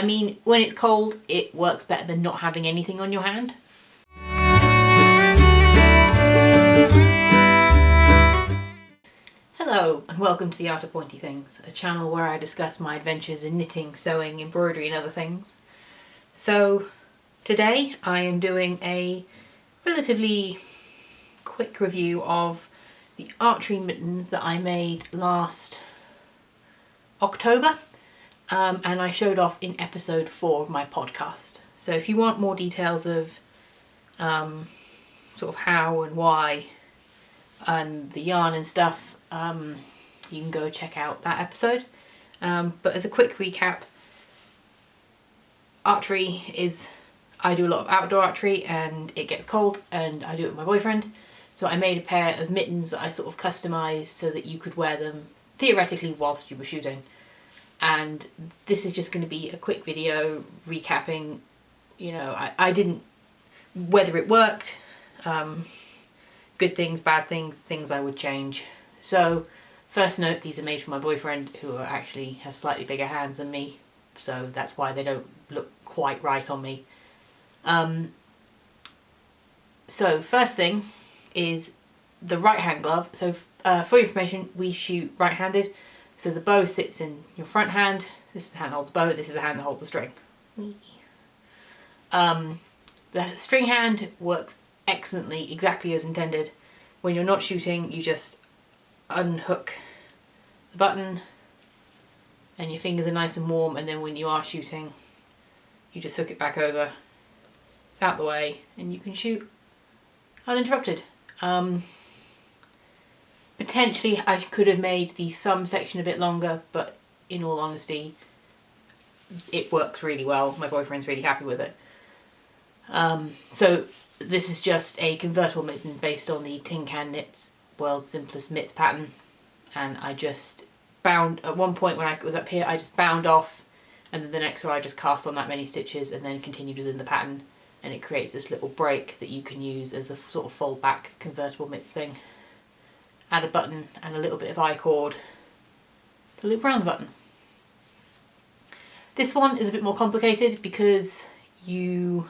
mean, when it's cold, it works better than not having anything on your hand. Hello and welcome to the Art of Pointy Things, a channel where I discuss my adventures in knitting, sewing, embroidery and other things. So today I am doing a relatively quick review of the Archery Mittens that I made last October. And I showed off in episode 4 of my podcast. So if you want more details of sort of how and why and the yarn and stuff, you can go check out that episode. But as a quick recap, archery is, I do a lot of outdoor archery and it gets cold and I do it with my boyfriend. So I made a pair of mittens that I sort of customised so that you could wear them theoretically whilst you were shooting. And this is just going to be a quick video recapping, I didn't, whether it worked, good things, bad things, things I would change. So first note, these are made for my boyfriend, who actually has slightly bigger hands than me, so that's why they don't look quite right on me. So first thing is the right hand glove. So for your information, we shoot right-handed. So the bow sits in your front hand. This is the hand that holds the bow. This is the hand that holds the string. The string hand works excellently, exactly as intended. When you're not shooting, you just unhook the button and your fingers are nice and warm, and then when you are shooting, you just hook it back over. It's out the way and you can shoot uninterrupted. Potentially I could have made the thumb section a bit longer, but in all honesty, it works really well. My boyfriend's really happy with it. So this is just a convertible mitten based on the Tin Can Knits World's Simplest Mitts pattern. And I just bound, at one point when I was up here, I just bound off, and then the next row I just cast on that many stitches and then continued as in the pattern. And it creates this little break that you can use as a sort of fold back convertible mitts thing. Add a button and a little bit of I-cord to loop around the button. This one is a bit more complicated because you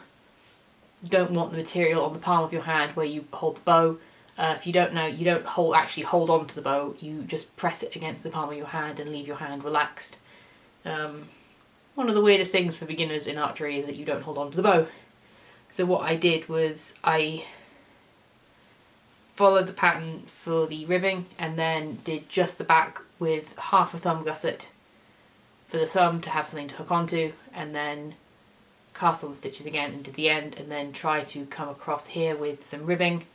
don't want the material on the palm of your hand where you hold the bow. If you don't know, you don't actually hold on to the bow, you just press it against the palm of your hand and leave your hand relaxed. One of the weirdest things for beginners in archery is that you don't hold on to the bow. So what I did was I followed the pattern for the ribbing and then did just the back with half a thumb gusset for the thumb to have something to hook onto, and then cast on the stitches again and did the end, and then try to come across here with some ribbing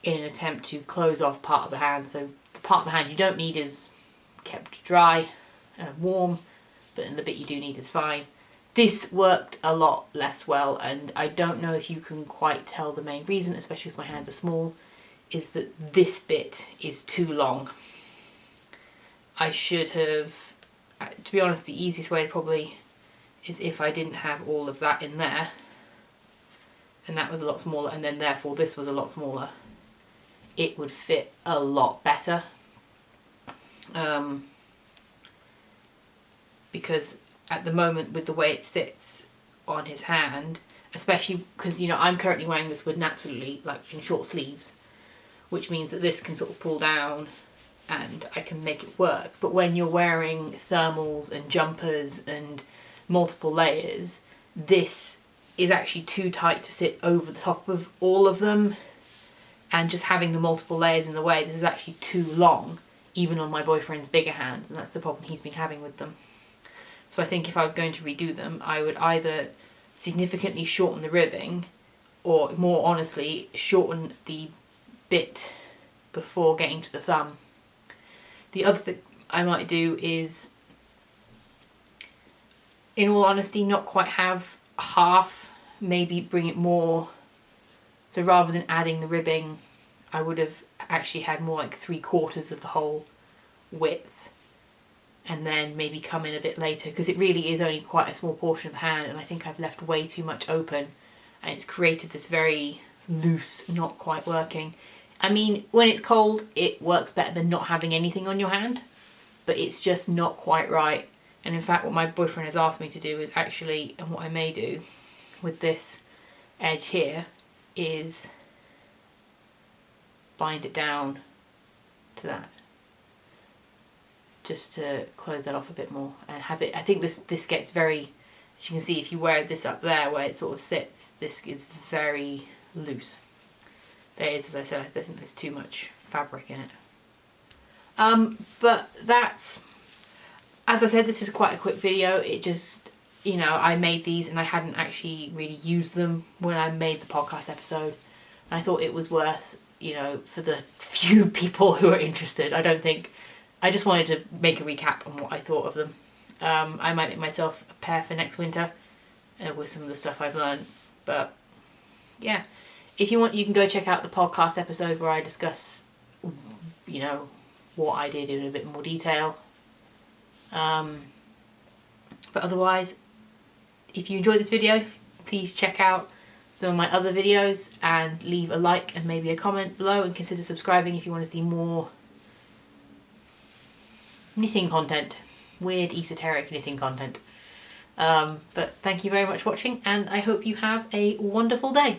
in an attempt to close off part of the hand. So the part of the hand you don't need is kept dry and warm, but the bit you do need is fine. This worked a lot less well, and I don't know if you can quite tell the main reason, especially because my hands are small, is that this bit is too long. I should have, to be honest, the easiest way probably is if I didn't have all of that in there, and that was a lot smaller, and then therefore this was a lot smaller. It would fit a lot better. Because at the moment, with the way it sits on his hand, especially because, I'm currently wearing this with absolutely, in short sleeves, which means that this can sort of pull down and I can make it work. But when you're wearing thermals and jumpers and multiple layers, this is actually too tight to sit over the top of all of them, and just having the multiple layers in the way, this is actually too long, even on my boyfriend's bigger hands, and that's the problem he's been having with them. So I think if I was going to redo them, I would either significantly shorten the ribbing, or more honestly, shorten the bit before getting to the thumb. The other thing I might do is, in all honesty, not quite have half, maybe bring it more. So rather than adding the ribbing, I would have actually had more like 3/4 of the whole width, and then maybe come in a bit later, because it really is only quite a small portion of the hand, and I think I've left way too much open, and it's created this very loose, not quite working. I mean, when it's cold, it works better than not having anything on your hand, but it's just not quite right. And in fact what my boyfriend has asked me to do is actually, and what I may do with this edge here, is bind it down to that, just to close that off a bit more and have it. I think this gets very, as you can see if you wear this up there where it sort of sits, this is very loose. There is, as I said, I think there's too much fabric in it. But that's, as I said, this is quite a quick video. It just, you know, I made these and I hadn't actually really used them when I made the podcast episode. And I thought it was worth, you know, for the few people who are interested. I just wanted to make a recap on what I thought of them. I might make myself a pair for next winter with some of the stuff I've learned. But yeah, if you want, you can go check out the podcast episode where I discuss, you know, what I did in a bit more detail. But otherwise, if you enjoyed this video, please check out some of my other videos and leave a like and maybe a comment below, and consider subscribing if you want to see more knitting content, weird esoteric knitting content. But thank you very much for watching, and I hope you have a wonderful day.